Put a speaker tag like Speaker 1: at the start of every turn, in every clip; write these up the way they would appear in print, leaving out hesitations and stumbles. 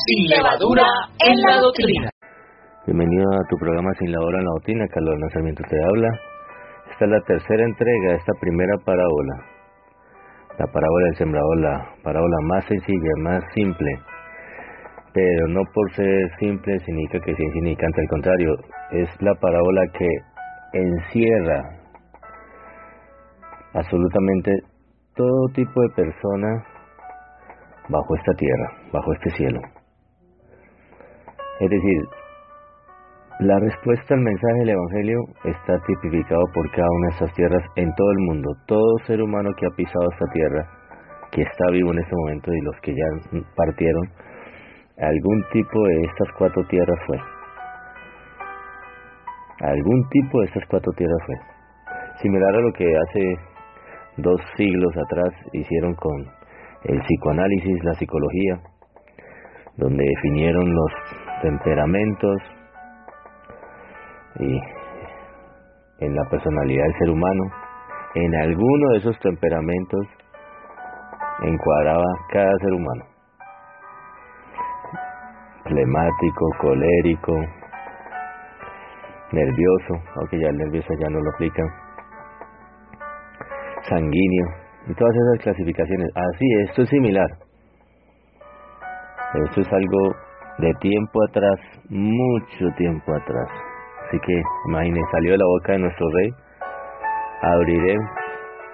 Speaker 1: Sin levadura en la doctrina.
Speaker 2: Bienvenido a tu programa Sin levadura en la doctrina. Carlos Sarmiento te habla. Esta es la tercera entrega de esta primera parábola. La parábola del sembrador, la parábola más sencilla, más simple. Pero no por ser simple significa que sea insignificante, al contrario, es la parábola que encierra absolutamente todo tipo de persona bajo esta tierra, bajo este cielo. Es decir, la respuesta al mensaje del Evangelio está tipificado por cada una de estas tierras en todo el mundo. Todo ser humano que ha pisado esta tierra, que está vivo en este momento y los que ya partieron, algún tipo de estas cuatro tierras fue. Algún tipo de estas cuatro tierras fue. Similar a lo que hace 2 siglos atrás hicieron con el psicoanálisis, la psicología, donde definieron los temperamentos y en la personalidad del ser humano. En alguno de esos temperamentos encuadraba cada ser humano: flemático, colérico, nervioso, aunque ya el nervioso ya no lo aplican, sanguíneo, y todas esas clasificaciones. Así, esto es similar. Esto es algo de tiempo atrás, mucho tiempo atrás. Así que, imaginen, salió de la boca de nuestro Rey: abriré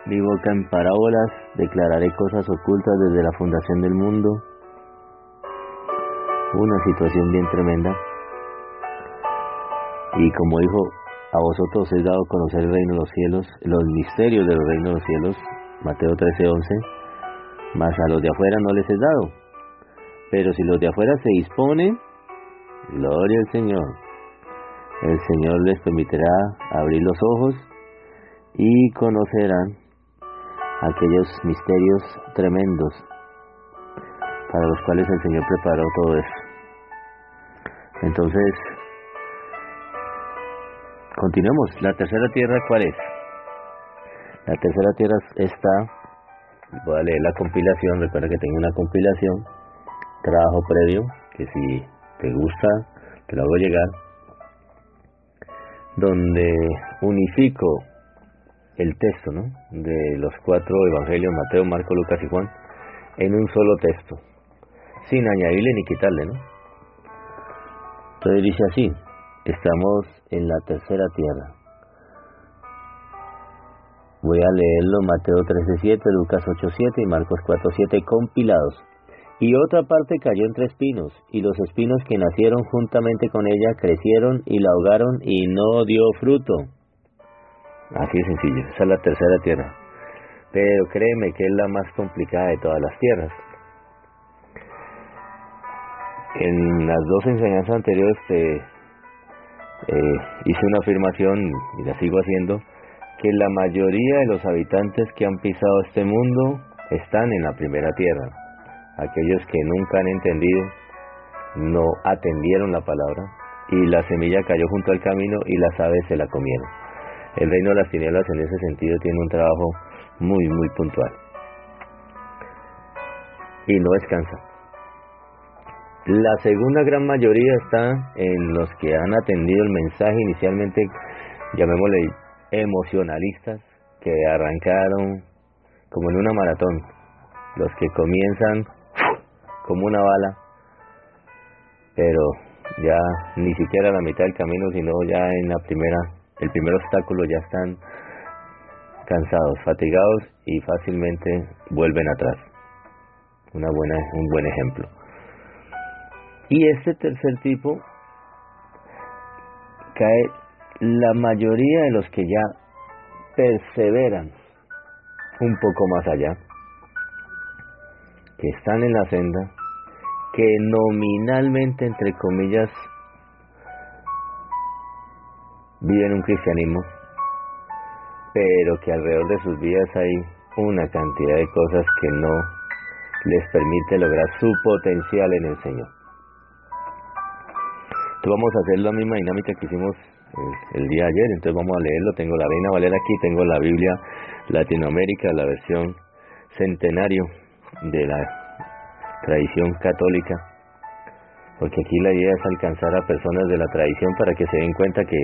Speaker 2: mi boca en parábolas, declararé cosas ocultas desde la fundación del mundo. Una situación bien tremenda. Y como dijo: a vosotros os he dado a conocer el reino de los cielos, los misterios del reino de los cielos, Mateo 13:11, mas a los de afuera no les he dado. Pero si los de afuera se disponen, gloria al Señor, el Señor les permitirá abrir los ojos y conocerán aquellos misterios tremendos para los cuales el Señor preparó todo eso. Entonces, continuemos. La tercera tierra, ¿cuál es? La tercera tierra está, voy a leer la compilación, recuerda que tengo una compilación, trabajo previo, que si te gusta, te lo hago llegar, donde unifico el texto, ¿no?, de los 4 evangelios, Mateo, Marcos, Lucas y Juan, en un solo texto, sin añadirle ni quitarle, ¿no? Entonces dice así: estamos en la tercera tierra. Voy a leerlo: Mateo 13:7, Lucas 8:7 y Marcos 4:7, compilados. Y otra parte cayó entre espinos, y los espinos que nacieron juntamente con ella crecieron y la ahogaron y no dio fruto. Así de sencillo, esa es la tercera tierra. Pero créeme que es la más complicada de todas las tierras. En las 2 enseñanzas anteriores hice una afirmación, y la sigo haciendo, que la mayoría de los habitantes que han pisado este mundo están en la primera tierra. Aquellos que nunca han entendido, no atendieron la palabra, y la semilla cayó junto al camino y las aves se la comieron. El reino de las tinieblas en ese sentido tiene un trabajo muy, muy puntual. Y no descansa. La segunda gran mayoría está en los que han atendido el mensaje inicialmente, llamémosle emocionalistas, que arrancaron como en una maratón. Los que comienzan como una bala, pero ya ni siquiera a la mitad del camino, sino ya en el primer obstáculo ya están cansados, fatigados y fácilmente vuelven atrás. Un buen ejemplo. Y este tercer tipo cae la mayoría de los que ya perseveran un poco más allá, que están en la senda, que nominalmente, entre comillas, viven un cristianismo, pero que alrededor de sus vidas hay una cantidad de cosas que no les permite lograr su potencial en el Señor. Entonces vamos a hacer la misma dinámica que hicimos el día de ayer. Entonces vamos a leerlo. Tengo la Reina Valera aquí, tengo la Biblia Latinoamérica, la versión centenario de la tradición católica, porque aquí la idea es alcanzar a personas de la tradición para que se den cuenta que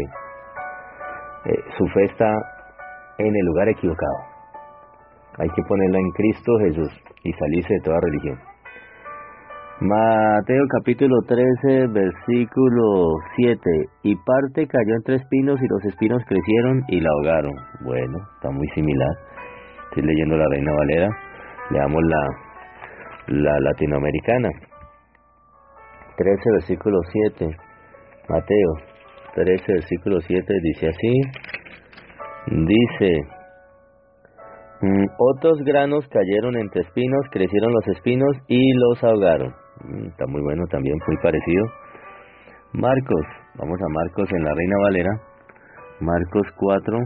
Speaker 2: su fe está en el lugar equivocado. Hay que ponerla en Cristo Jesús y salirse de toda religión. Mateo capítulo 13, versículo 7. Y parte cayó entre espinos y los espinos crecieron y la ahogaron. Bueno, está muy similar. Estoy leyendo la Reina Valera. Leamos la latinoamericana. 13, versículo 7. Mateo 13, versículo 7 dice así. Dice: otros granos cayeron entre espinos, crecieron los espinos y los ahogaron. Está muy bueno también, muy parecido. Marcos, vamos a Marcos en la Reina Valera. Marcos 4,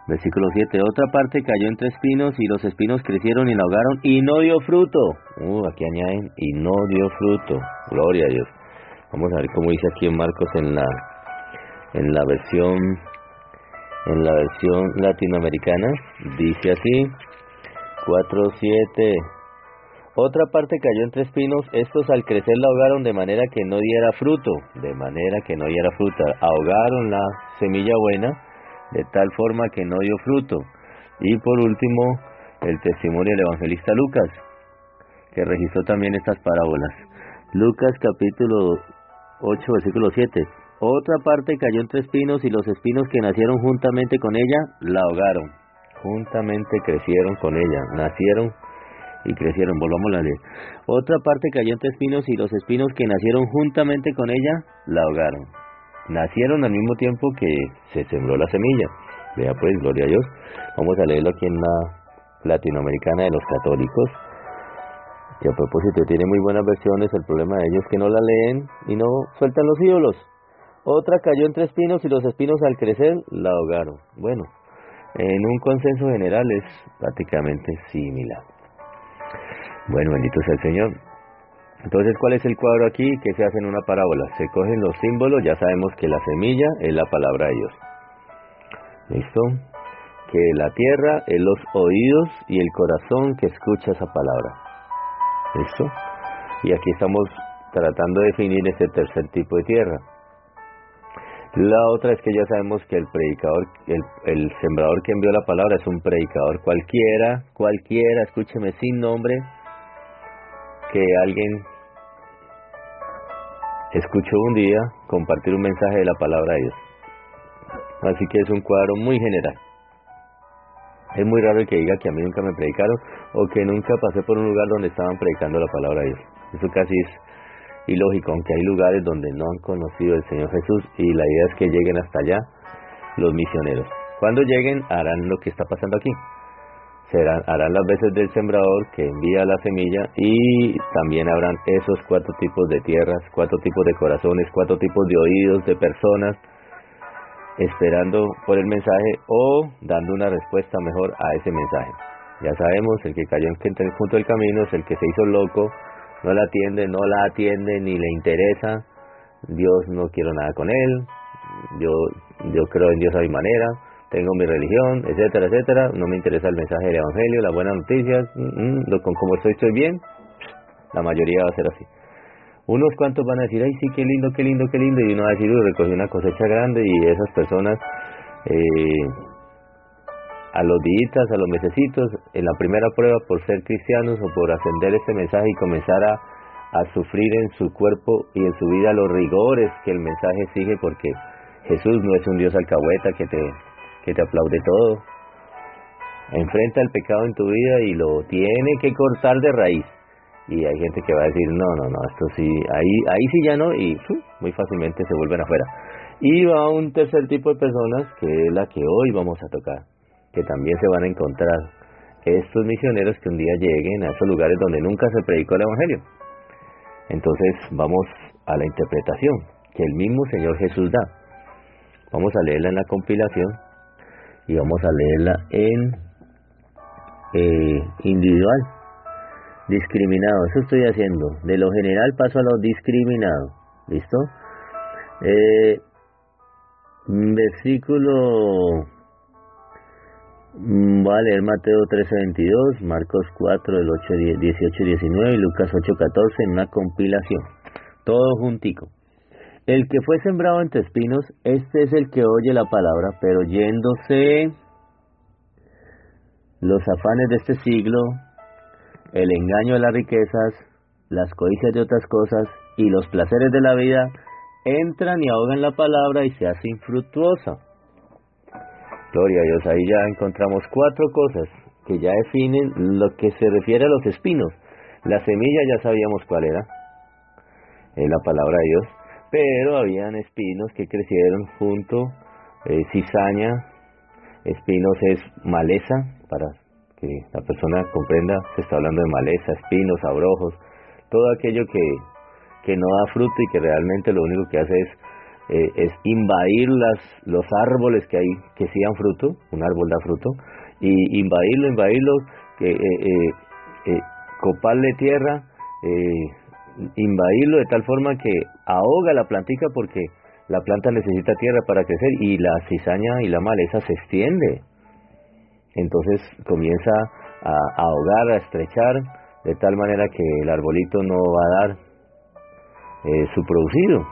Speaker 2: versículo 7. Otra parte cayó entre espinos y los espinos crecieron y la ahogaron y no dio fruto. Aquí añaden, y no dio fruto. Gloria a Dios. Vamos a ver cómo dice aquí en Marcos en la versión latinoamericana. Dice así, 4:7. Otra parte cayó entre espinos, estos al crecer la ahogaron de manera que no diera fruto. Ahogaron la semilla buena de tal forma que no dio fruto. Y por último, el testimonio del evangelista Lucas, que registró también estas parábolas. Lucas capítulo 8, versículo 7. Otra parte cayó entre espinos y los espinos que nacieron juntamente con ella la ahogaron. Juntamente crecieron con ella, nacieron y crecieron. Volvamos a leer. Otra parte cayó entre espinos y los espinos que nacieron juntamente con ella la ahogaron. Nacieron al mismo tiempo que se sembró la semilla. Vea pues, gloria a Dios. Vamos a leerlo aquí en la latinoamericana de los católicos, que a propósito tiene muy buenas versiones. El problema de ellos es que no la leen y no sueltan los ídolos. Otra cayó entre espinos y los espinos al crecer la ahogaron. Bueno, en un consenso general es prácticamente similar. Bueno, bendito sea el Señor. Entonces, ¿cuál es el cuadro aquí? ¿Qué se hace en una parábola? Se cogen los símbolos, ya sabemos que la semilla es la palabra de Dios. ¿Listo? Que la tierra es los oídos y el corazón que escucha esa palabra. ¿Listo? Y aquí estamos tratando de definir este tercer tipo de tierra. La otra es que ya sabemos que el predicador, el sembrador que envió la palabra es un predicador cualquiera, escúcheme, sin nombre, que alguien escuchó un día compartir un mensaje de la palabra de Dios. Así que es un cuadro muy general. Es muy raro el que diga que a mí nunca me predicaron o que nunca pasé por un lugar donde estaban predicando la palabra de Dios. Eso casi es ilógico, aunque hay lugares donde no han conocido al Señor Jesús y la idea es que lleguen hasta allá los misioneros. Cuando lleguen harán lo que está pasando aquí. Harán las veces del sembrador que envía la semilla y también habrán esos 4 tipos de tierras, 4 tipos de corazones, 4 tipos de oídos de personas esperando por el mensaje o dando una respuesta mejor a ese mensaje. Ya sabemos, el que cayó junto al camino es el que se hizo loco, no la atiende, ni le interesa. Dios, no quiero nada con él, yo creo en Dios a mi manera, tengo mi religión, etcétera, etcétera, no me interesa el mensaje del evangelio, las buenas noticias, con como estoy bien. La mayoría va a ser así. Unos cuantos van a decir, ay sí, qué lindo, y uno va a decir, recogí una cosecha grande, y esas personas a los días, a los mesecitos, en la primera prueba por ser cristianos o por ascender este mensaje y comenzar a sufrir en su cuerpo y en su vida los rigores que el mensaje exige, porque Jesús no es un Dios alcahueta que te aplaude todo. Enfrenta el pecado en tu vida y lo tiene que cortar de raíz. Y hay gente que va a decir, no, esto sí, ahí sí ya no, y muy fácilmente se vuelven afuera. Y va un tercer tipo de personas, que es la que hoy vamos a tocar, que también se van a encontrar estos misioneros que un día lleguen a esos lugares donde nunca se predicó el evangelio. Entonces vamos a la interpretación que el mismo Señor Jesús da. Vamos a leerla en la compilación y vamos a leerla en individual. Discriminado, eso estoy haciendo. De lo general paso a lo discriminado. ¿Listo? Versículo... Voy a leer Mateo 13:22, Marcos 4, del 18 y 19 y Lucas 8:14 en una compilación. todo juntico. El que fue sembrado entre espinos, este es el que oye la palabra, pero yéndose los afanes de este siglo, el engaño de las riquezas, las codicias de otras cosas y los placeres de la vida, entran y ahogan la palabra y se hace infructuosa. Gloria a Dios, ahí ya encontramos 4 cosas que ya definen lo que se refiere a los espinos. La semilla ya sabíamos cuál era, es la palabra de Dios, pero habían espinos que crecieron junto, cizaña. Espinos es maleza, para que la persona comprenda, se está hablando de maleza, espinos, abrojos, todo aquello que no da fruto y que realmente lo único que hace es invadir los árboles que hay, que sí dan fruto. Un árbol da fruto, y invadirlo, coparle tierra, invadirlo de tal forma que ahoga la plantica, porque la planta necesita tierra para crecer y la cizaña y la maleza se extiende. Entonces comienza a ahogar, a estrechar, de tal manera que el arbolito no va a dar su producido,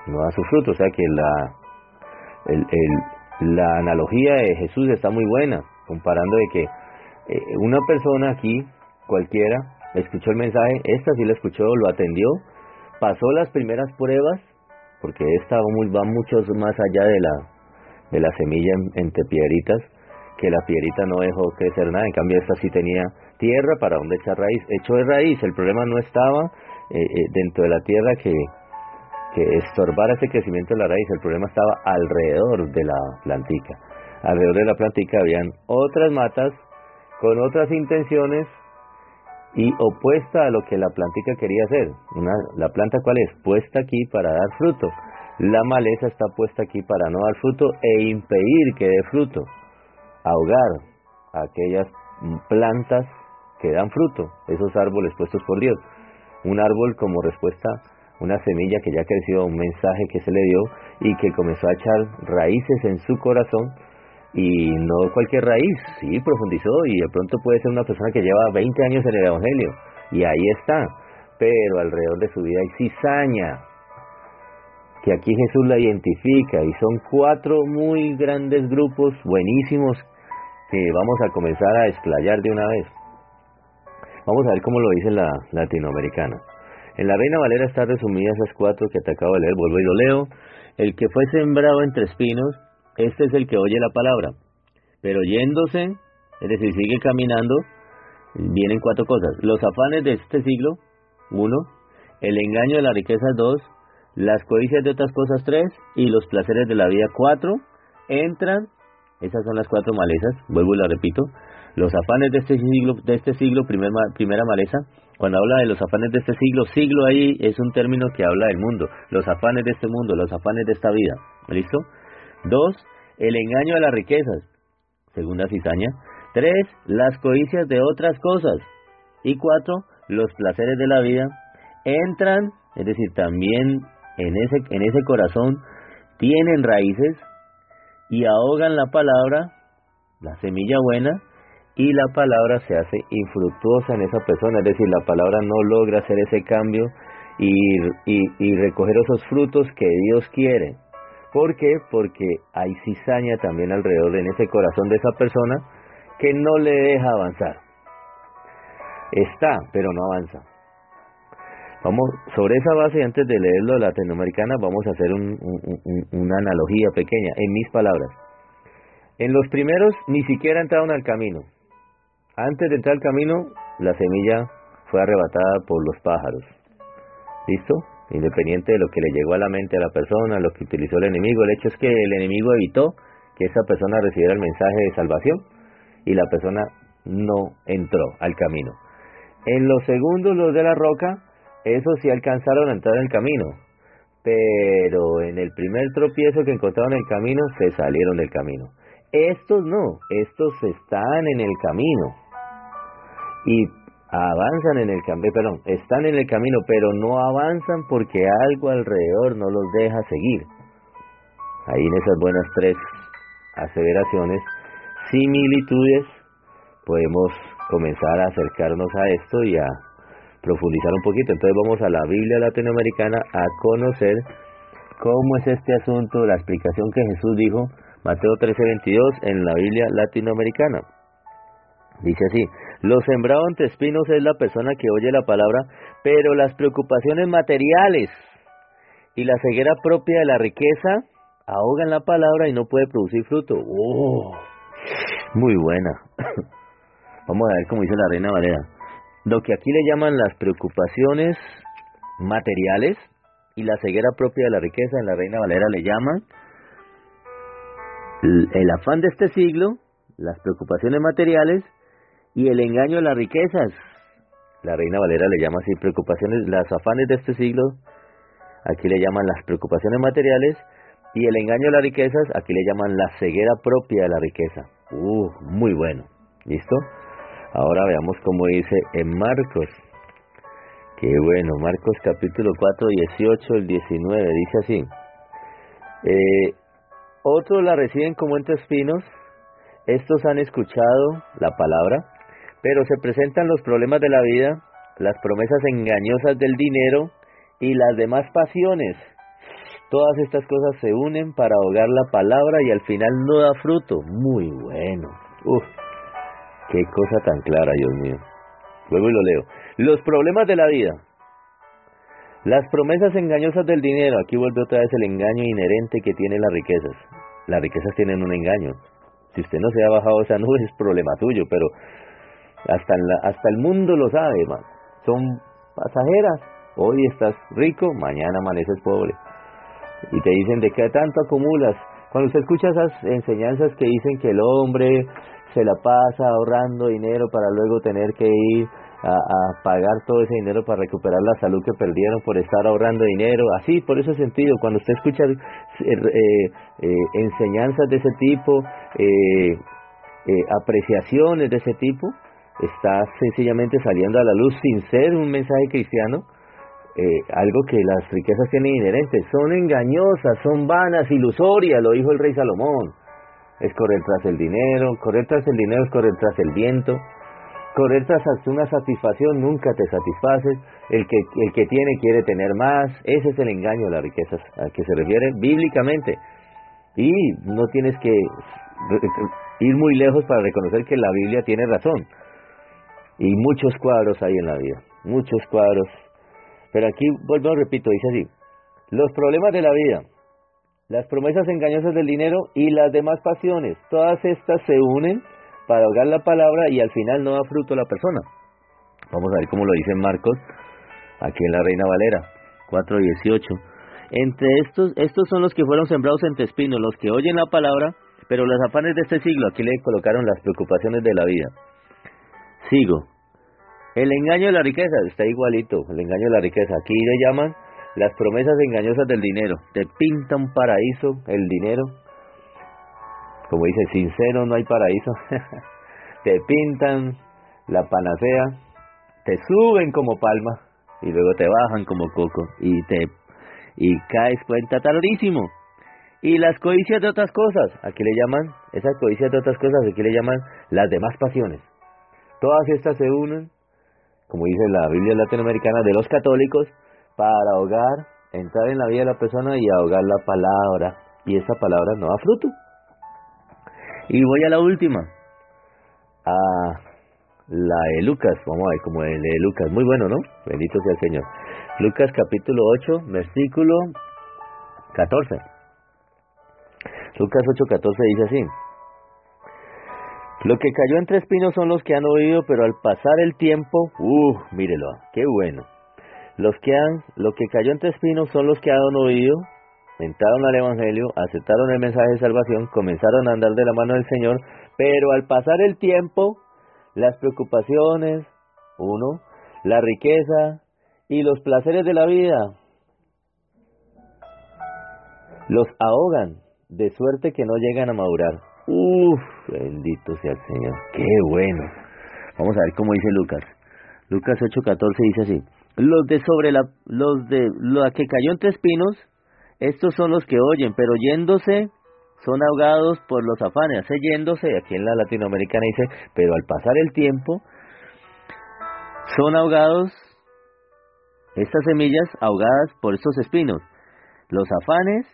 Speaker 2: no da su fruto. O sea que la analogía de Jesús está muy buena, comparando de que una persona aquí, cualquiera, escuchó el mensaje, esta sí lo escuchó, lo atendió, pasó las primeras pruebas, porque esta va mucho más allá de la semilla entre piedritas, que la piedrita no dejó crecer nada. En cambio esta sí tenía tierra para donde echar raíz, echó de raíz. El problema no estaba dentro de la tierra que estorbara ese crecimiento de la raíz, el problema estaba alrededor de la plantica. Alrededor de la plantica habían otras matas con otras intenciones y opuesta a lo que la plantica quería hacer. La planta, ¿cuál es? Puesta aquí para dar fruto. La maleza está puesta aquí para no dar fruto e impedir que dé fruto, ahogar a aquellas plantas que dan fruto, esos árboles puestos por Dios. Un árbol como respuesta, una semilla que ya creció, un mensaje que se le dio y que comenzó a echar raíces en su corazón. Y no cualquier raíz, sí, profundizó, y de pronto puede ser una persona que lleva 20 años en el Evangelio, y ahí está, pero alrededor de su vida hay cizaña, que aquí Jesús la identifica, y son 4 muy grandes grupos, buenísimos, que vamos a comenzar a explayar de una vez. Vamos a ver cómo lo dice la latinoamericana. En la Reina Valera está resumida esas 4 que te acabo de leer, vuelvo y lo leo. El que fue sembrado entre espinos, este es el que oye la palabra, pero yéndose, es decir, sigue caminando, vienen 4 cosas. Los afanes de este siglo, 1, el engaño de la riqueza, 2, las codicias de otras cosas, 3, y los placeres de la vida, 4, entran, esas son las 4 malezas, vuelvo y la repito. Los afanes de este siglo, primera maleza. Cuando habla de los afanes de este siglo ahí es un término que habla del mundo, los afanes de este mundo, los afanes de esta vida, ¿listo? 2, el engaño de las riquezas, segunda cizaña. 3, las codicias de otras cosas. Y 4, los placeres de la vida entran, es decir, también en ese corazón tienen raíces y ahogan la palabra, la semilla buena, y la palabra se hace infructuosa en esa persona, es decir, la palabra no logra hacer ese cambio y recoger esos frutos que Dios quiere. ¿Por qué? Porque hay cizaña también alrededor en ese corazón de esa persona que no le deja avanzar. Está, pero no avanza. Vamos, sobre esa base, antes de leerlo de la latinoamericana, vamos a hacer una analogía pequeña, en mis palabras. En los primeros ni siquiera entraron al camino. Antes de entrar al camino, la semilla fue arrebatada por los pájaros. ¿Listo? Independiente de lo que le llegó a la mente a la persona, lo que utilizó el enemigo, el hecho es que el enemigo evitó que esa persona recibiera el mensaje de salvación y la persona no entró al camino. En los segundos, los de la roca, esos sí alcanzaron a entrar en el camino, pero en el primer tropiezo que encontraron en el camino, se salieron del camino. Estos no, estos están en el camino y avanzan en el camino, están en el camino, pero no avanzan porque algo alrededor no los deja seguir. Ahí en esas buenas 3 aseveraciones, similitudes, podemos comenzar a acercarnos a esto y a profundizar un poquito. Entonces vamos a la Biblia latinoamericana a conocer cómo es este asunto, la explicación que Jesús dijo, Mateo 13:22, en la Biblia latinoamericana. Dice así: lo sembrado entre espinos es la persona que oye la palabra, pero las preocupaciones materiales y la ceguera propia de la riqueza ahogan la palabra y no puede producir fruto. ¡Oh! Muy buena. Vamos a ver cómo dice la Reina Valera. Lo que aquí le llaman las preocupaciones materiales y la ceguera propia de la riqueza, en la Reina Valera le llaman el afán de este siglo, las preocupaciones materiales y el engaño de las riquezas. La Reina Valera le llama así: preocupaciones, las afanes de este siglo, aquí le llaman las preocupaciones materiales, y el engaño de las riquezas, aquí le llaman la ceguera propia de la riqueza. Muy bueno. ¿Listo? Ahora veamos cómo dice en Marcos. Qué bueno, Marcos capítulo 4, 18, el 19, dice así: otros la reciben como entre espinos, estos han escuchado la palabra, pero se presentan los problemas de la vida, las promesas engañosas del dinero y las demás pasiones. Todas estas cosas se unen para ahogar la palabra y al final no da fruto. Muy bueno. Qué cosa tan clara, Dios mío. Luego lo leo. Los problemas de la vida, las promesas engañosas del dinero. Aquí vuelve otra vez el engaño inherente que tienen las riquezas. Las riquezas tienen un engaño. Si usted no se ha bajado esa nube es problema suyo, pero hasta el mundo lo sabe, man. Son pasajeras. Hoy estás rico, mañana amaneces pobre. Y te dicen: ¿de qué tanto acumulas? Cuando usted escucha esas enseñanzas que dicen que el hombre se la pasa ahorrando dinero para luego tener que ir a pagar todo ese dinero para recuperar la salud que perdieron por estar ahorrando dinero, así, por ese sentido, cuando usted escucha enseñanzas de ese tipo, apreciaciones de ese tipo, está sencillamente saliendo a la luz sin ser un mensaje cristiano. Algo que las riquezas tienen inherentes, son engañosas, son vanas, ilusorias, lo dijo el rey Salomón. Es correr tras el dinero es correr tras el viento. Correr tras una satisfacción nunca te satisfaces. El que tiene quiere tener más. Ese es el engaño de las riquezas a que se refiere bíblicamente. Y no tienes que ir muy lejos para reconocer que la Biblia tiene razón. Y muchos cuadros hay en la vida, muchos cuadros. Pero aquí, vuelvo, repito, dice así: los problemas de la vida, las promesas engañosas del dinero y las demás pasiones, todas estas se unen para ahogar la palabra y al final no da fruto a la persona. Vamos a ver cómo lo dice Marcos, aquí en la Reina Valera, 4:18. Entre estos son los que fueron sembrados entre espinos, los que oyen la palabra, pero los afanes de este siglo, aquí le colocaron las preocupaciones de la vida. Sigo. El engaño de la riqueza, está igualito, el engaño de la riqueza. Aquí le llaman las promesas engañosas del dinero. Te pinta un paraíso, el dinero. Como dice, sincero no hay paraíso. Te pintan la panacea, te suben como palma y luego te bajan como coco y caes cuenta tardísimo. Y las codicias de otras cosas, aquí le llaman, esas codicias de otras cosas, aquí le llaman las demás pasiones. Todas estas se unen, como dice la Biblia latinoamericana, de los católicos, para ahogar, entrar en la vida de la persona y ahogar la palabra. Y esa palabra no da fruto. Y voy a la última, a la de Lucas. Vamos a ver cómo es de Lucas. Muy bueno, ¿no? Bendito sea el Señor. Lucas capítulo 8, versículo 14. Lucas 8:14 dice así: lo que cayó entre espinos son los que han oído, pero al pasar el tiempo, mírelo, qué bueno. Lo que cayó entre espinos son los que han oído, entraron al Evangelio, aceptaron el mensaje de salvación, comenzaron a andar de la mano del Señor, pero al pasar el tiempo, las preocupaciones, la riqueza y los placeres de la vida los ahogan, de suerte que no llegan a madurar. Bendito sea el Señor, qué bueno. Vamos a ver cómo dice Lucas. Lucas 8:14 dice así: lo que cayó entre espinos, estos son los que oyen, pero yéndose son ahogados por los afanes. Yéndose, aquí en la latinoamericana dice, pero al pasar el tiempo son ahogados estas semillas ahogadas por estos espinos, los afanes,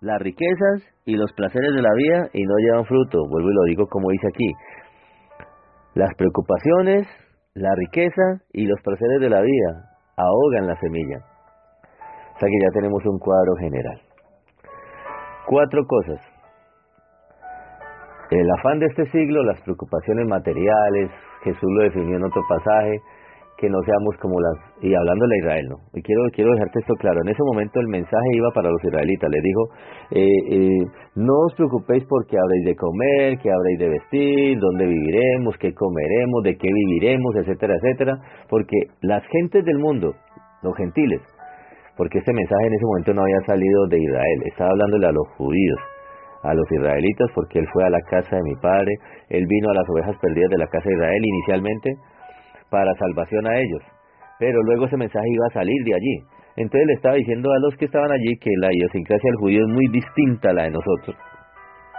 Speaker 2: las riquezas y los placeres de la vida, y no llevan fruto. Vuelvo y lo digo como dice aquí. Las preocupaciones, la riqueza y los placeres de la vida ahogan la semilla. O sea que ya tenemos un cuadro general. 4 cosas. El afán de este siglo, las preocupaciones materiales, Jesús lo definió en otro pasaje, que no seamos como las... Y hablando de Israel, ¿no? Y quiero dejarte esto claro. En ese momento el mensaje iba para los israelitas. Les dijo, no os preocupéis por qué habréis de comer, qué habréis de vestir, dónde viviremos, qué comeremos, de qué viviremos, etcétera, etcétera. Porque las gentes del mundo, los gentiles, porque este mensaje en ese momento no había salido de Israel, estaba hablándole a los judíos, a los israelitas, porque él fue a la casa de mi padre, él vino a las ovejas perdidas de la casa de Israel inicialmente para salvación a ellos, pero luego ese mensaje iba a salir de allí. Entonces le estaba diciendo a los que estaban allí que la idiosincrasia del judío es muy distinta a la de nosotros.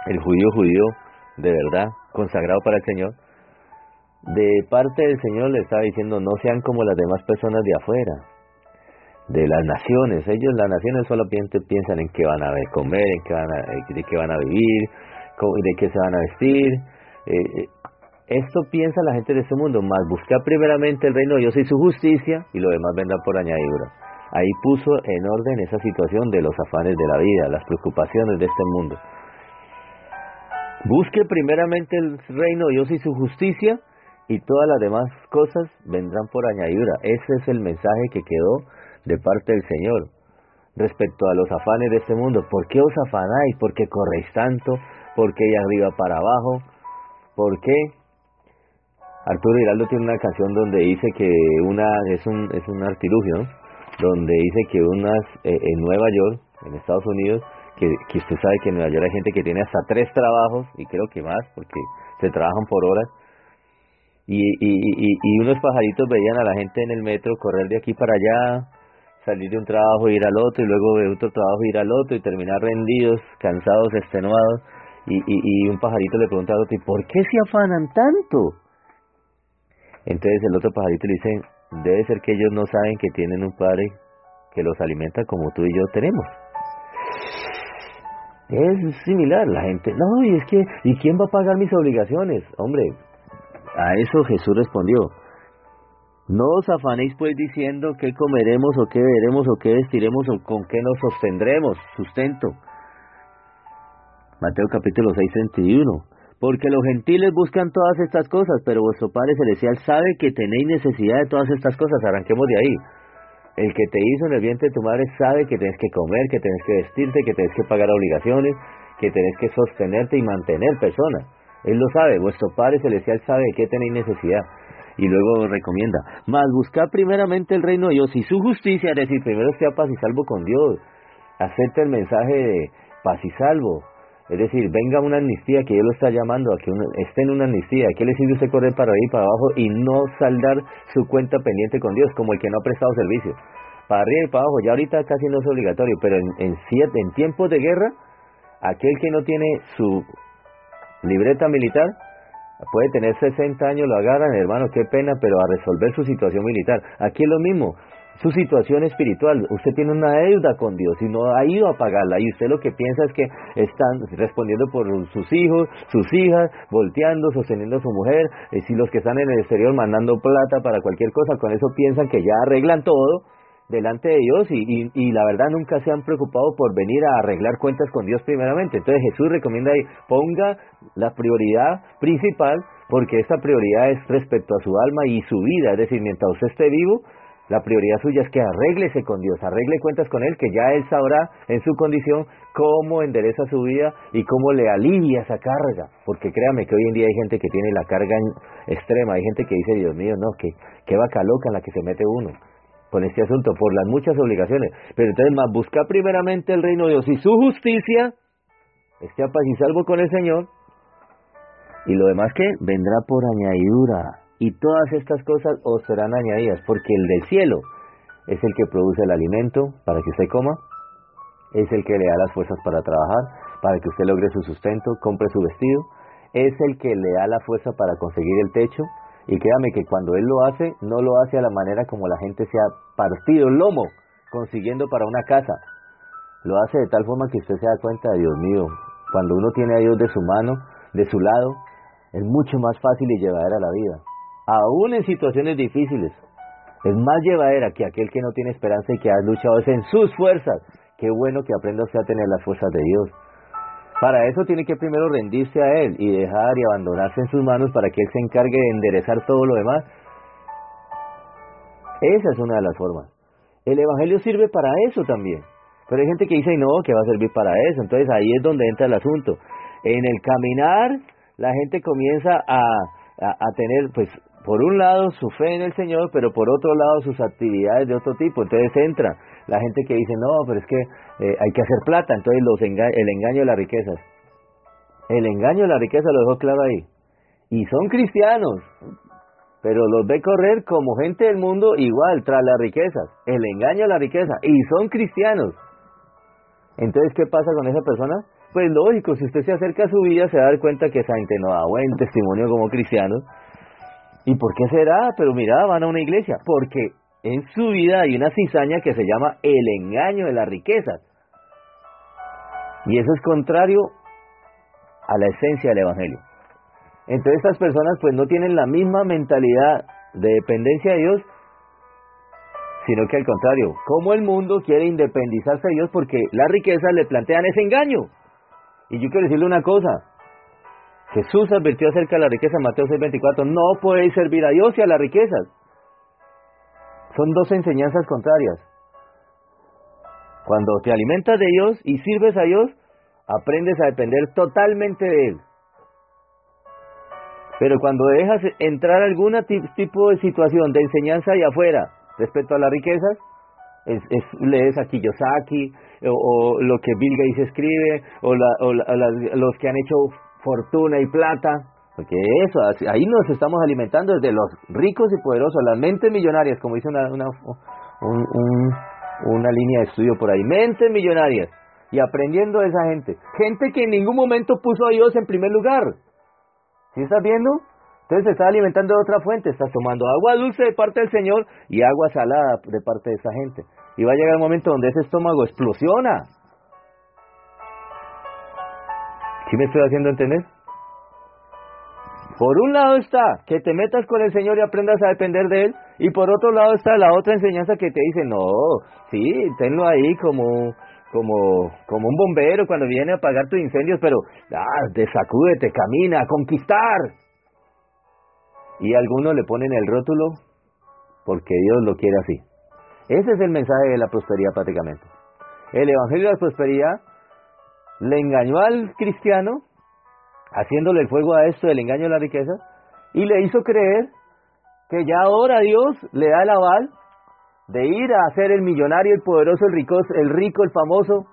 Speaker 2: El judío de verdad, consagrado para el Señor, de parte del Señor le estaba diciendo, no sean como las demás personas de afuera, de las naciones. Ellos, las naciones, solamente piensan en qué van a comer, de qué van a vivir, de qué se van a vestir. Esto piensa la gente de este mundo, más buscar primeramente el reino de Dios y su justicia, y lo demás vendrá por añadidura. Ahí puso en orden esa situación de los afanes de la vida, las preocupaciones de este mundo. Busque primeramente el reino de Dios y su justicia, y todas las demás cosas vendrán por añadidura. Ese es el mensaje que quedó de parte del Señor respecto a los afanes de este mundo. ¿Por qué os afanáis? ¿Por qué corréis tanto? ¿Por qué de arriba para abajo? ¿Por qué? Arturo Giraldo tiene una canción donde dice que es un artilugio, ¿no? Donde dice que en Nueva York, en Estados Unidos, que usted sabe que en Nueva York hay gente que tiene hasta 3 trabajos, y creo que más, porque se trabajan por horas, y unos pajaritos veían a la gente en el metro correr de aquí para allá, salir de un trabajo, ir al otro, y luego de otro trabajo ir al otro, y terminar rendidos, cansados, extenuados, y un pajarito le pregunta al otro, ¿y por qué se afanan tanto? Entonces el otro pajarito le dice, debe ser que ellos no saben que tienen un padre que los alimenta como tú y yo tenemos. Es similar, la gente, no, y es que, ¿y quién va a pagar mis obligaciones? Hombre, a eso Jesús respondió, no os afanéis pues diciendo qué comeremos, o qué beberemos, o qué vestiremos, o con qué nos sostendremos, sustento. Mateo capítulo 6, 31. Porque los gentiles buscan todas estas cosas, pero vuestro Padre Celestial sabe que tenéis necesidad de todas estas cosas. Arranquemos de ahí. El que te hizo en el vientre de tu madre sabe que tienes que comer, que tienes que vestirte, que tienes que pagar obligaciones, que tienes que sostenerte y mantener personas. Él lo sabe, vuestro Padre Celestial sabe de qué tenéis necesidad. Y luego recomienda, mas buscad primeramente el reino de Dios y su justicia, es decir, primero esté a paz y salvo con Dios. Acepta el mensaje de paz y salvo. Es decir, venga una amnistía, que Dios lo está llamando a que esté en una amnistía. ¿Qué le sirve usted correr para arriba y para abajo y no saldar su cuenta pendiente con Dios, como el que no ha prestado servicio? Para arriba y para abajo, ya ahorita casi no es obligatorio, pero en tiempos de guerra, aquel que no tiene su libreta militar, puede tener 60 años, lo agarran, hermano, qué pena, pero a resolver su situación militar. Aquí es lo mismo. Su situación espiritual, usted tiene una deuda con Dios y no ha ido a pagarla, y usted lo que piensa es que están respondiendo por sus hijos, sus hijas, volteando, sosteniendo a su mujer, si los que están en el exterior mandando plata para cualquier cosa, con eso piensan que ya arreglan todo delante de Dios, y la verdad nunca se han preocupado por venir a arreglar cuentas con Dios primeramente. Entonces Jesús recomienda ahí, ponga la prioridad principal, porque esta prioridad es respecto a su alma y su vida, es decir, mientras usted esté vivo, la prioridad suya es que arréglese con Dios, arregle cuentas con Él, que ya Él sabrá en su condición cómo endereza su vida y cómo le alivia esa carga. Porque créame que hoy en día hay gente que tiene la carga extrema, hay gente que dice, Dios mío, no, qué vaca loca en la que se mete uno con este asunto, por las muchas obligaciones. Pero entonces más, busca primeramente el reino de Dios y su justicia, esté a paz y salvo con el Señor, y lo demás que vendrá por añadidura. Y todas estas cosas os serán añadidas, porque el del cielo es el que produce el alimento para que usted coma, es el que le da las fuerzas para trabajar, para que usted logre su sustento, compre su vestido, es el que le da la fuerza para conseguir el techo, Y créame que cuando él lo hace, no lo hace a la manera como la gente se ha partido el lomo consiguiendo para una casa. Lo hace de tal forma que usted se da cuenta de, Dios mío, cuando uno tiene a Dios de su mano, de su lado, es mucho más fácil y llevadera la vida. Aún en situaciones difíciles, es más llevadera que aquel que no tiene esperanza y que ha luchado en sus fuerzas. Qué bueno que aprenda usted a tener las fuerzas de Dios. Para eso tiene que primero rendirse a Él y dejar y abandonarse en sus manos para que Él se encargue de enderezar todo lo demás. Esa es una de las formas. El Evangelio sirve para eso también. Pero hay gente que dice, no, que va a servir para eso. Entonces ahí es donde entra el asunto. En el caminar, la gente comienza a tener, pues, por un lado su fe en el Señor, pero por otro lado sus actividades de otro tipo. Entonces entra la gente que dice, no, pero es que hay que hacer plata. Entonces el engaño de las riquezas. El engaño de la riqueza lo dejó claro ahí. Y son cristianos, pero los ve correr como gente del mundo igual, tras las riquezas. El engaño de la riqueza. Y son cristianos. Entonces, ¿qué pasa con esa persona? Pues lógico, si usted se acerca a su vida, se va a dar cuenta que esa gente no da buen testimonio como cristianos. ¿Y por qué será? Pero mira, van a una iglesia. Porque en su vida hay una cizaña que se llama el engaño de las riquezas. Y eso es contrario a la esencia del Evangelio. Entonces estas personas pues no tienen la misma mentalidad de dependencia de Dios, sino que al contrario, como el mundo quiere independizarse de Dios porque las riquezas le plantean ese engaño. Y yo quiero decirle una cosa, Jesús advirtió acerca de la riqueza en Mateo 6:24, no podéis servir a Dios y a las riquezas. Son dos enseñanzas contrarias. Cuando te alimentas de Dios y sirves a Dios, aprendes a depender totalmente de Él. Pero cuando dejas entrar algún tipo de situación de enseñanza allá afuera respecto a las riquezas, lees a Kiyosaki, o lo que Bill Gates escribe, los que han hecho fortuna y plata, porque eso, ahí nos estamos alimentando desde los ricos y poderosos, las mentes millonarias, como dice una línea de estudio por ahí, mentes millonarias, y aprendiendo de esa gente que en ningún momento puso a Dios en primer lugar. ¿Sí estás viendo? Entonces te estás alimentando de otra fuente, estás tomando agua dulce de parte del Señor y agua salada de parte de esa gente. Y va a llegar un momento donde ese estómago explosiona. ¿Sí me estoy haciendo entender? Por un lado está que te metas con el Señor y aprendas a depender de Él, y por otro lado está la otra enseñanza que te dice, no, sí, tenlo ahí como un bombero cuando viene a apagar tus incendios, pero desacúdete, camina, a conquistar. Y algunos le ponen el rótulo porque Dios lo quiere así. Ese es el mensaje de la prosperidad prácticamente. El evangelio de la prosperidad le engañó al cristiano, haciéndole el fuego a esto del engaño de la riqueza, y le hizo creer que ya ahora Dios le da el aval de ir a ser el millonario, el poderoso, el rico, el famoso,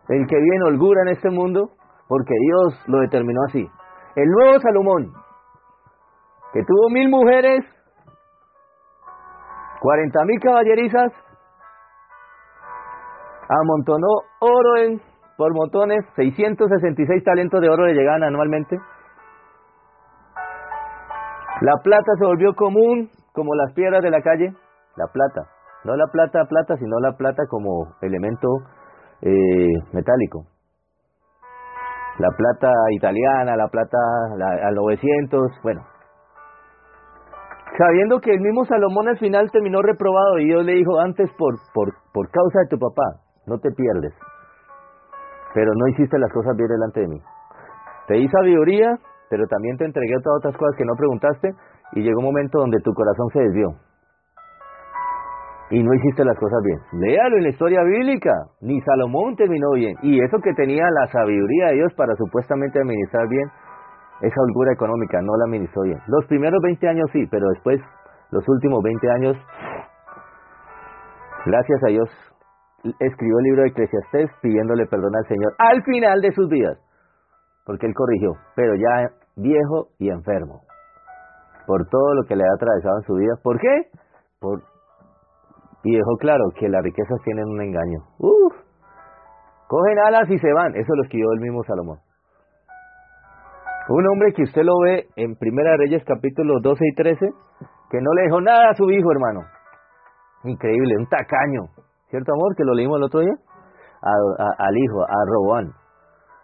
Speaker 2: el que vive en holgura en este mundo, porque Dios lo determinó así. El nuevo Salomón, que tuvo 1000 mujeres, 40,000 caballerizas, amontonó oro por montones, 666 talentos de oro le llegaban anualmente. La plata se volvió común como las piedras de la calle. La plata, no la plata, sino la plata como elemento metálico. La plata italiana, la plata al 900, bueno. Sabiendo que el mismo Salomón al final terminó reprobado y Dios le dijo, antes por causa de tu papá, no te pierdes. Pero no hiciste las cosas bien delante de mí. Te di sabiduría, pero también te entregué otras cosas que no preguntaste, y llegó un momento donde tu corazón se desvió. Y no hiciste las cosas bien. Léalo en la historia bíblica. Ni Salomón terminó bien. Y eso que tenía la sabiduría de Dios para supuestamente administrar bien esa holgura económica, no la administró bien. Los primeros 20 años sí, pero después, los últimos 20 años, gracias a Dios, escribió el libro de Eclesiastés pidiéndole perdón al Señor al final de sus vidas, porque él corrigió, pero ya viejo y enfermo, por todo lo que le ha atravesado en su vida. ¿Por qué? Y dejó claro que las riquezas tienen un engaño. Cogen alas y se van. Eso lo escribió el mismo Salomón. Un hombre que usted lo ve en Primera de Reyes capítulos 12 y 13, que no le dejó nada a su hijo, hermano. Increíble, un tacaño. ¿Cierto, amor? Que lo leímos el otro día. Al hijo, a Roboán.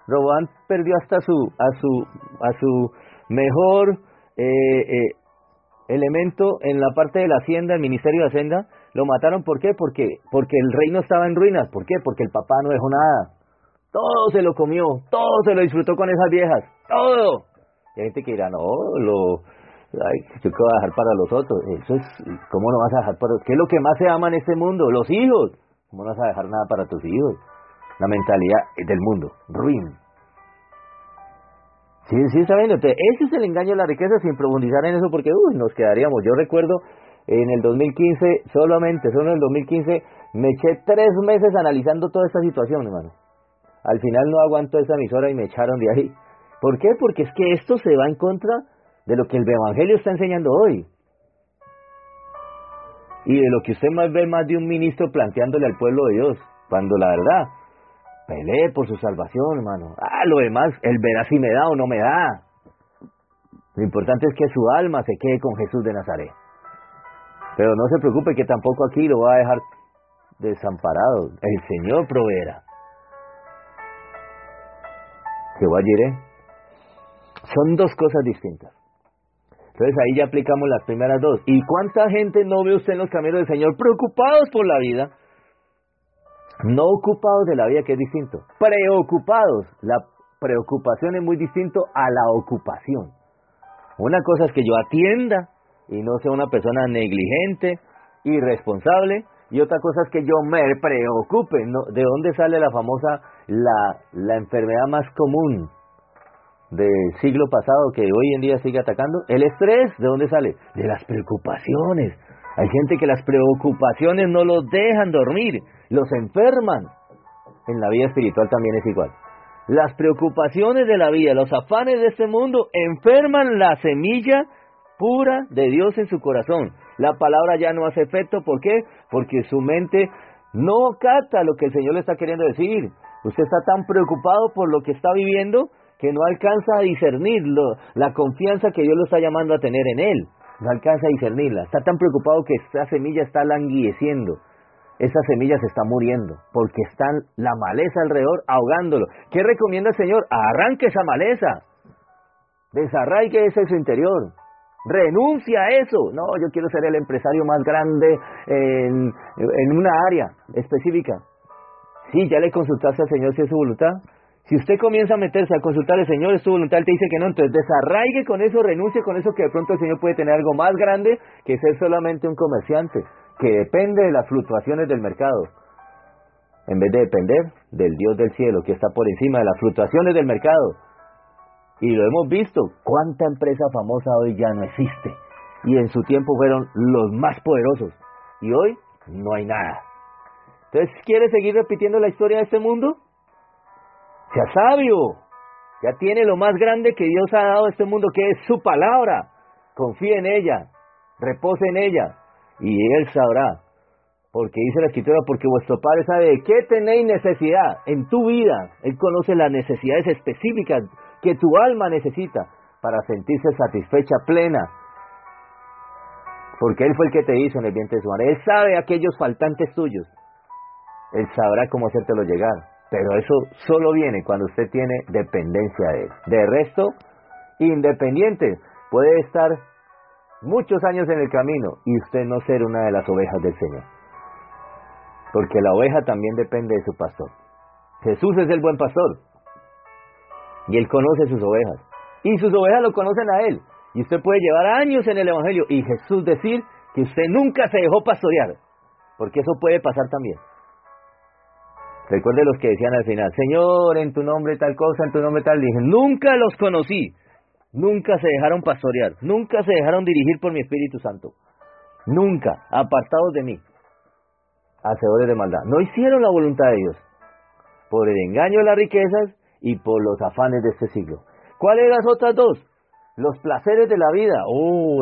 Speaker 2: Roboán perdió hasta a su mejor elemento en la parte de la hacienda, el ministerio de hacienda. Lo mataron, ¿por qué? Porque el reino estaba en ruinas. ¿Por qué? Porque el papá no dejó nada. Todo se lo comió, todo se lo disfrutó con esas viejas, todo. Y hay gente que dirá, no, yo qué voy a dejar para los otros. Eso es, ¿cómo no vas a dejar para los? ¿Qué es lo que más se ama en este mundo? Los hijos. ¿Cómo no vas a dejar nada para tus hijos? La mentalidad del mundo, ruin. Sí, está bien. Entonces, ese es el engaño de la riqueza, sin profundizar en eso, porque nos quedaríamos. Yo recuerdo en el 2015, solo en el 2015, me eché 3 meses analizando toda esta situación, hermano. Al final no aguanto esa emisora y me echaron de ahí. ¿Por qué? Porque es que esto se va en contra de lo que el Evangelio está enseñando hoy. Y de lo que usted más ve más de un ministro planteándole al pueblo de Dios. Cuando la verdad, pelee por su salvación, hermano. Lo demás, él verá si me da o no me da. Lo importante es que su alma se quede con Jesús de Nazaret. Pero no se preocupe que tampoco aquí lo va a dejar desamparado. El Señor proveerá. Jehová Jireh. Son 2 cosas distintas. Entonces ahí ya aplicamos las primeras 2. ¿Y cuánta gente no ve usted en los caminos del Señor preocupados por la vida? No ocupados de la vida, que es distinto. Preocupados. La preocupación es muy distinto a la ocupación. Una cosa es que yo atienda y no sea una persona negligente, irresponsable. Y otra cosa es que yo me preocupe. ¿No? ¿De dónde sale la famosa, la enfermedad más común del siglo pasado que hoy en día sigue atacando? El estrés. ¿De dónde sale? De las preocupaciones. Hay gente que las preocupaciones no los dejan dormir, los enferman. En la vida espiritual también es igual. Las preocupaciones de la vida, los afanes de este mundo enferman la semilla pura de Dios en su corazón. La palabra ya no hace efecto. ¿Por qué? Porque su mente no capta lo que el Señor le está queriendo decir. Usted está tan preocupado por lo que está viviendo que no alcanza a discernir la confianza que Dios lo está llamando a tener en Él. No alcanza a discernirla. Está tan preocupado que esta semilla está languideciendo. Esa semilla se está muriendo porque está la maleza alrededor ahogándolo. ¿Qué recomienda el Señor? Arranque esa maleza. Desarraigue ese su interior. Renuncia a eso. No, yo quiero ser el empresario más grande en una área específica. Sí, ya le consultaste al Señor si es su voluntad. Si usted comienza a meterse a consultar al Señor, es su voluntad, Él te dice que no, entonces desarraigue con eso, renuncie con eso, que de pronto el Señor puede tener algo más grande que ser solamente un comerciante, que depende de las fluctuaciones del mercado, en vez de depender del Dios del cielo, que está por encima de las fluctuaciones del mercado. Y lo hemos visto, cuánta empresa famosa hoy ya no existe, y en su tiempo fueron los más poderosos, y hoy no hay nada. Entonces, ¿quiere seguir repitiendo la historia de este mundo? Sea sabio, ya tiene lo más grande que Dios ha dado a este mundo, que es su palabra. Confíe en ella, repose en ella, y Él sabrá. Porque dice la Escritura, porque vuestro Padre sabe de qué tenéis necesidad en tu vida. Él conoce las necesidades específicas que tu alma necesita para sentirse satisfecha, plena. Porque Él fue el que te hizo en el vientre de su madre. Él sabe aquellos faltantes tuyos. Él sabrá cómo hacértelo llegar. Pero eso solo viene cuando usted tiene dependencia de Él. De resto, independiente, puede estar muchos años en el camino y usted no ser una de las ovejas del Señor. Porque la oveja también depende de su pastor. Jesús es el buen pastor. Y Él conoce sus ovejas. Y sus ovejas lo conocen a Él. Y usted puede llevar años en el Evangelio y Jesús decir que usted nunca se dejó pastorear. Porque eso puede pasar también. Recuerde los que decían al final, Señor, en tu nombre tal cosa, en tu nombre tal. Dije, nunca los conocí. Nunca se dejaron pastorear. Nunca se dejaron dirigir por mi Espíritu Santo. Nunca. Apartados de mí. Hacedores de maldad. No hicieron la voluntad de Dios. Por el engaño de las riquezas y por los afanes de este siglo. ¿Cuáles eran las otras 2? Los placeres de la vida.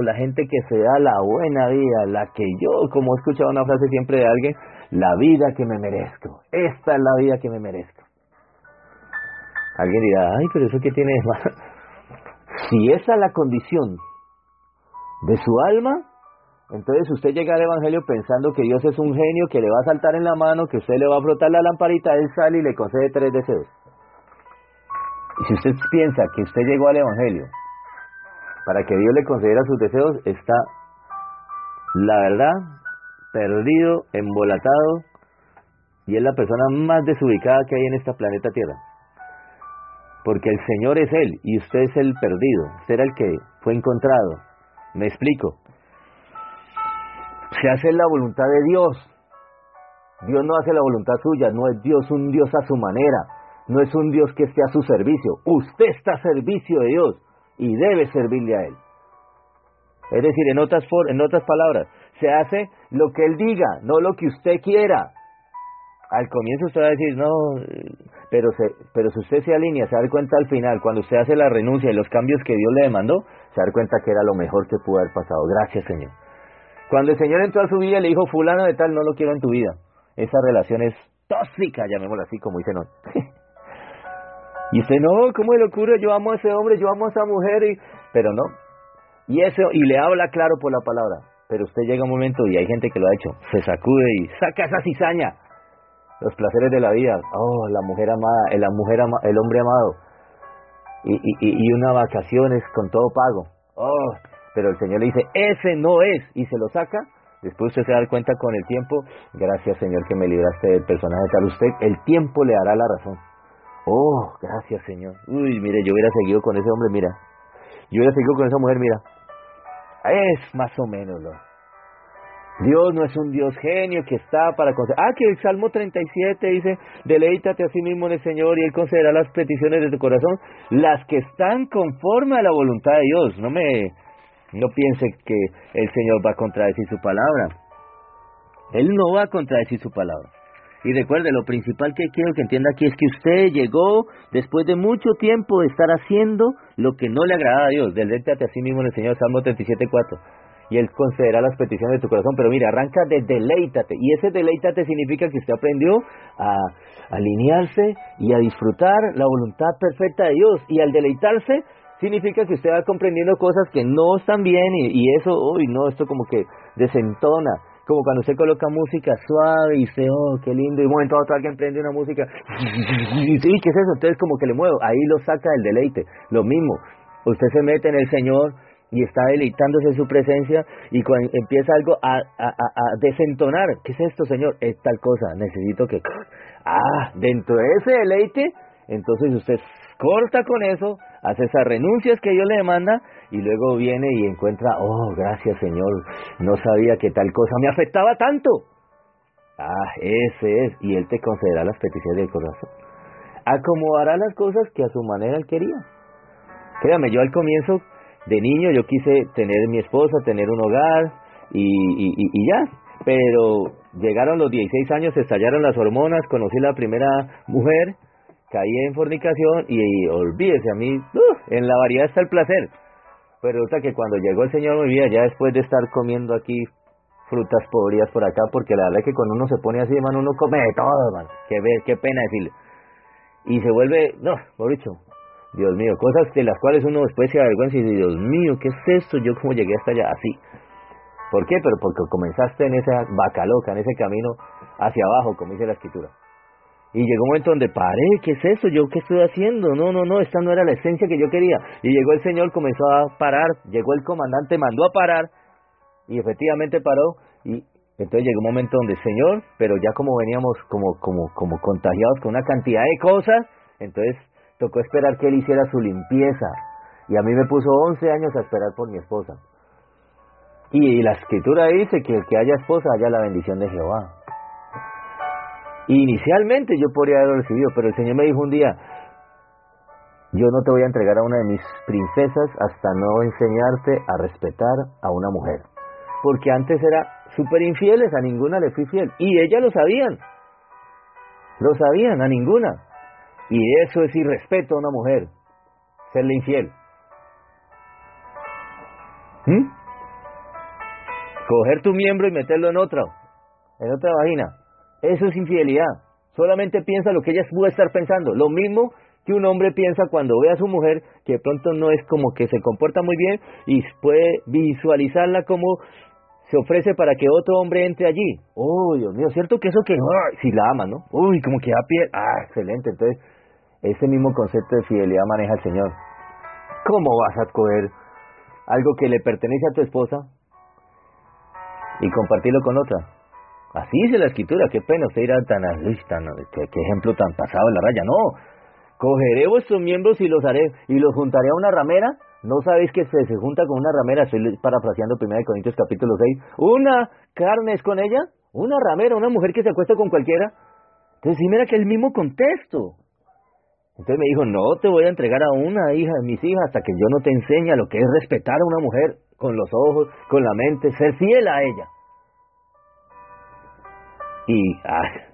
Speaker 2: La gente que se da la buena vida, la que yo, como he escuchado una frase siempre de alguien, la vida que me merezco. Esta es la vida que me merezco. Alguien dirá, ay, pero eso qué tiene de malo. Si esa es la condición de su alma, entonces usted llega al Evangelio pensando que Dios es un genio que le va a saltar en la mano, que usted le va a frotar la lamparita, él sale y le concede 3 deseos. Y si usted piensa que usted llegó al Evangelio para que Dios le concediera sus deseos, está, la verdad, perdido, embolatado, y es la persona más desubicada que hay en esta planeta Tierra. Porque el Señor es Él, y usted es el perdido, usted era el que fue encontrado. Me explico. Se hace la voluntad de Dios. Dios no hace la voluntad suya, no es Dios un Dios a su manera, no es un Dios que esté a su servicio. Usted está a servicio de Dios y debe servirle a Él. Es decir, en otras palabras, se hace lo que Él diga, no lo que usted quiera. Al comienzo usted va a decir, no, pero si usted se alinea, se da cuenta al final, cuando usted hace la renuncia y los cambios que Dios le demandó, se da cuenta que era lo mejor que pudo haber pasado. Gracias, Señor. Cuando el Señor entró a su vida y le dijo, fulano de tal, no lo quiero en tu vida. Esa relación es tóxica, llamémosla así, como dicen hoy. Y usted, no, ¿cómo le ocurre? Yo amo a ese hombre, yo amo a esa mujer, pero no. Y le habla claro por la palabra. Pero usted llega un momento, y hay gente que lo ha hecho, se sacude y saca esa cizaña. Los placeres de la vida, oh, la mujer amada, el hombre amado. Y unas vacaciones con todo pago. Oh, pero el Señor le dice, ese no es, y se lo saca. Después usted se da cuenta con el tiempo, gracias Señor que me libraste del personaje tal. Usted, el tiempo le dará la razón. Oh, gracias Señor. Uy, mire, yo hubiera seguido con ese hombre, mira. Yo hubiera seguido con esa mujer, mira. Es más o menos, ¿no? Dios no es un Dios genio que está para conceder. Que el Salmo 37 dice, deleítate a sí mismo en el Señor y Él concederá las peticiones de tu corazón, las que están conforme a la voluntad de Dios. No piense que el Señor va a contradecir su palabra. Él no va a contradecir su palabra. Y recuerde, lo principal que quiero que entienda aquí es que usted llegó después de mucho tiempo de estar haciendo lo que no le agrada a Dios. Deleítate a sí mismo en el Señor, Salmo 37:4. Y Él concederá las peticiones de tu corazón. Pero mira, arranca de deleítate. Y ese deleítate significa que usted aprendió a alinearse y a disfrutar la voluntad perfecta de Dios. Y al deleitarse significa que usted va comprendiendo cosas que no están bien. Y eso, esto como que desentona. Como cuando usted coloca música suave y dice, oh, qué lindo. Y un momento a otro alguien prende una música. Y ¿qué es eso? Entonces como que le muevo. Ahí lo saca del deleite. Lo mismo. Usted se mete en el Señor y está deleitándose en su presencia, y cuando empieza algo a desentonar, ¿qué es esto, Señor? Es tal cosa, necesito que... dentro de ese deleite, entonces usted corta con eso, hace esas renuncias que Dios le demanda, y luego viene y encuentra, oh, gracias, Señor, no sabía que tal cosa me afectaba tanto. Ese es, y Él te concederá las peticiones del corazón. Acomodará las cosas que a su manera Él quería. Créame, yo al comienzo... De niño yo quise tener mi esposa, tener un hogar y ya. Pero llegaron los 16 años, se estallaron las hormonas, conocí la primera mujer, caí en fornicación y olvídese, a mí, en la variedad está el placer. Pero resulta que cuando llegó el Señor a mi vida, ya después de estar comiendo aquí frutas podridas por acá, porque la verdad es que cuando uno se pone así, hermano, uno come de todo, hermano. Qué pena decirle. Y se vuelve, por dicho, Dios mío, cosas de las cuales uno después se avergüenza y dice, Dios mío, ¿qué es esto? Yo como llegué hasta allá, así. ¿Por qué? Pero porque comenzaste en esa vaca loca, en ese camino hacia abajo, como dice la Escritura. Y llegó un momento donde paré, ¿qué es eso? ¿Yo qué estoy haciendo? No, esta no era la esencia que yo quería. Y llegó el Señor, comenzó a parar, llegó el comandante, mandó a parar, y efectivamente paró, y entonces llegó un momento donde, Señor, pero ya como veníamos como contagiados con una cantidad de cosas, entonces tocó esperar que Él hiciera su limpieza. Y a mí me puso 11 años a esperar por mi esposa. Y la Escritura dice que el que haya esposa haya la bendición de Jehová. Y inicialmente yo podría haberlo recibido, pero el Señor me dijo un día, yo no te voy a entregar a una de mis princesas hasta no enseñarte a respetar a una mujer. Porque antes era súper infieles, a ninguna le fui fiel. Y ellas lo sabían, a ninguna. Y eso es irrespeto a una mujer, serle infiel. Coger tu miembro y meterlo en otra vagina, eso es infidelidad. Solamente piensa lo que ella puede estar pensando. Lo mismo que un hombre piensa cuando ve a su mujer que de pronto no es como que se comporta muy bien y puede visualizarla como se ofrece para que otro hombre entre allí. Uy, Dios mío, ¿cierto que eso que si la ama, ¿no? Uy, como que da pie. Excelente. Entonces, ese mismo concepto de fidelidad maneja el Señor. ¿Cómo vas a coger algo que le pertenece a tu esposa y compartirlo con otra? Así dice la Escritura. Qué pena, usted irá qué ejemplo tan pasado de la raya. No, cogeré vuestros miembros y los haré, y los juntaré a una ramera. ¿No sabéis que se junta con una ramera? Estoy parafraseando 1 Corintios capítulo 6. ¿Una carne es con ella? Una ramera, una mujer que se acuesta con cualquiera. Entonces, sí, mira que el mismo contexto. Entonces me dijo, no te voy a entregar a una hija de mis hijas hasta que yo no te enseñe lo que es respetar a una mujer con los ojos, con la mente, ser fiel a ella. Y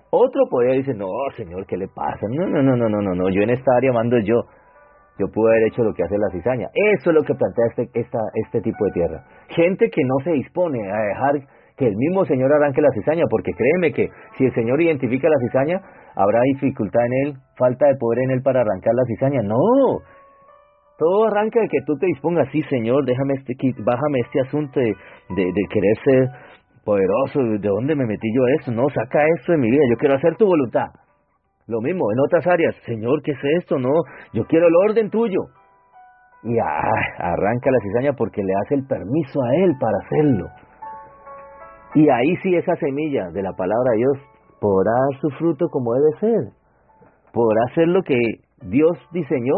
Speaker 2: otro podría decir, no, Señor, ¿qué le pasa? No, yo en esta área mando yo. Yo pude haber hecho lo que hace la cizaña. Eso es lo que plantea este tipo de tierra. Gente que no se dispone a dejar que el mismo Señor arranque la cizaña, porque créeme que si el Señor identifica la cizaña, habrá dificultad en Él, falta de poder en Él para arrancar la cizaña. No, todo arranca de que tú te dispongas. Sí, Señor, bájame este asunto de querer ser poderoso. ¿De dónde me metí yo eso? No, saca esto de mi vida, yo quiero hacer tu voluntad. Lo mismo en otras áreas. Señor, ¿qué es esto? No, yo quiero el orden tuyo. Y arranca la cizaña porque le hace el permiso a Él para hacerlo. Y ahí sí esa semilla de la palabra de Dios podrá dar su fruto como debe ser. Podrá hacer lo que Dios diseñó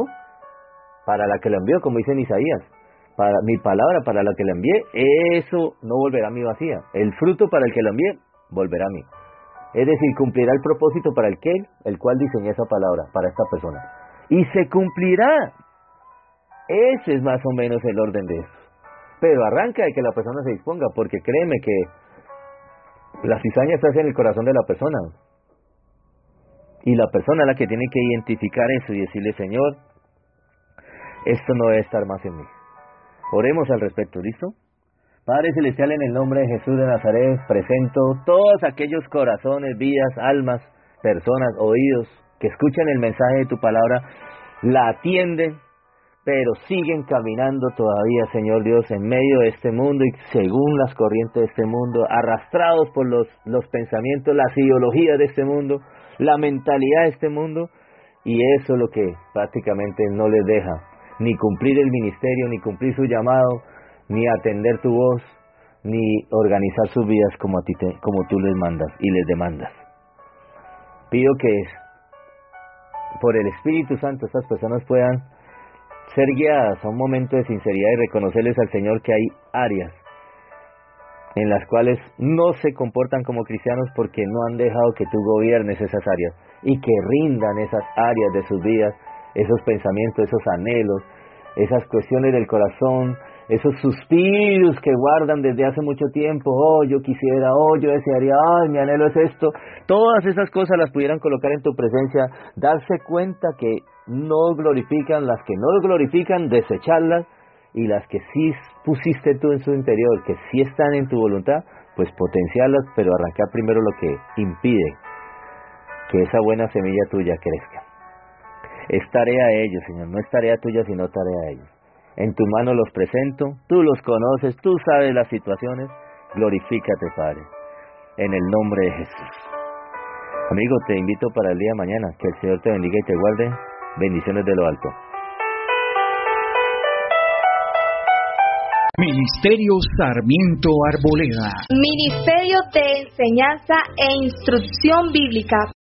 Speaker 2: para la que la envió, como dice en Isaías. Para mi palabra, para la que la envié, eso no volverá a mí vacía. El fruto para el que la envié, volverá a mí. Es decir, cumplirá el propósito para el cual diseñé esa palabra, para esta persona. Y se cumplirá. Ese es más o menos el orden de esto. Pero arranca de que la persona se disponga, porque créeme que la cizaña está en el corazón de la persona. Y la persona es la que tiene que identificar eso y decirle, Señor, esto no debe estar más en mí. Oremos al respecto, ¿listo? Padre Celestial, en el nombre de Jesús de Nazaret, presento todos aquellos corazones, vidas, almas, personas, oídos, que escuchan el mensaje de tu palabra, la atienden, pero siguen caminando todavía, Señor Dios, en medio de este mundo y según las corrientes de este mundo, arrastrados por los pensamientos, las ideologías de este mundo, la mentalidad de este mundo, y eso es lo que prácticamente no les deja ni cumplir el ministerio, ni cumplir su llamado, ni atender tu voz, ni organizar sus vidas como tú les mandas y les demandas. Pido que por el Espíritu Santo estas personas puedan ser guiadas a un momento de sinceridad y reconocerles al Señor que hay áreas en las cuales no se comportan como cristianos porque no han dejado que tú gobiernes esas áreas y que rindan esas áreas de sus vidas, esos pensamientos, esos anhelos, esas cuestiones del corazón, esos suspiros que guardan desde hace mucho tiempo. Yo quisiera, yo desearía, mi anhelo es esto. Todas esas cosas las pudieran colocar en tu presencia, darse cuenta que no glorifican, las que no glorifican, desecharlas, y las que sí pusiste tú en su interior, que sí están en tu voluntad, pues potenciarlas, pero arrancar primero lo que impide que esa buena semilla tuya crezca. Es tarea de ellos, Señor, no es tarea tuya, sino tarea de ellos. En tu mano los presento, tú los conoces, tú sabes las situaciones, glorifícate, Padre, en el nombre de Jesús. Amigo, te invito para el día de mañana, que el Señor te bendiga y te guarde, bendiciones de lo alto.
Speaker 3: Ministerio Sarmiento Arboleda.
Speaker 4: Ministerio de Enseñanza e Instrucción Bíblica.